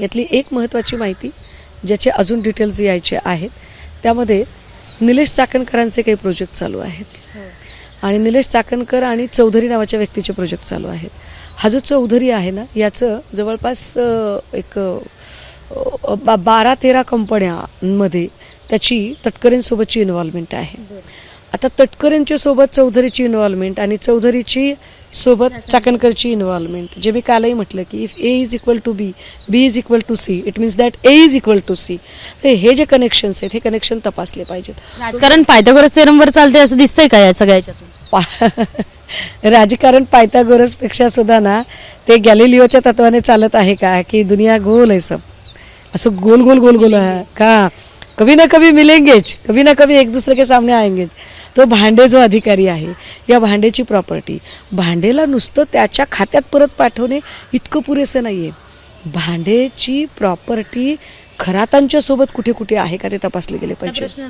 यातली एक महत्त्वाची माहिती ज्याचे अजून डिटेल्स यायचे आहेत, त्यामध्ये निलेश चाकणकरांचे काही प्रोजेक्ट चालू आहेत आणि निलेश चाकणकर आणि चौधरी नावाच्या व्यक्तीचे प्रोजेक्ट चालू आहेत. हा जो चौधरी आहे ना, याचं जवळपास एक 12-13 कंपन्यांमध्ये त्याची तटकरेंसोबतची इन्व्हॉल्वमेंट आहे. आता तटकरेंच्या सोबत चौधरीची इन्व्हॉल्वमेंट आणि चौधरीची सोबत चाकणकरची इन्व्हॉल्वमेंट, जे मी कालही म्हटलं की if a is equal to b, b is equal to c, it means that a is equal to c. तर हे जे कनेक्शन्स आहेत हे कनेक्शन तपासले पाहिजेत. राजकारण पायथागोरस थेरमवर चालते असं दिसतंय का या सगळ्या याच्यातून? राजकारण पायथागोरसपेक्षा सुद्धा ना ते गॅलिलिओच्या तत्वाने चालत आहे का, की दुनिया गोल आहे सब, असं गोल गोल गोल गोल आहे का, कभी ना कभी मिलेंगेच, कभी ना कभी एक दूसरे के सामने आएंगे. तो भांडे जो अधिकारी आहे, या भांडेची प्रॉपर्टी, भांडेला नुसतं त्याच्या खात्यात परत पाठवणे इतकं पुरेसं नाही आहे. भांडेची प्रॉपर्टी खरातांच्या सोबत कुठे कुठे आहे का ते तपासले गेले पाहिजे.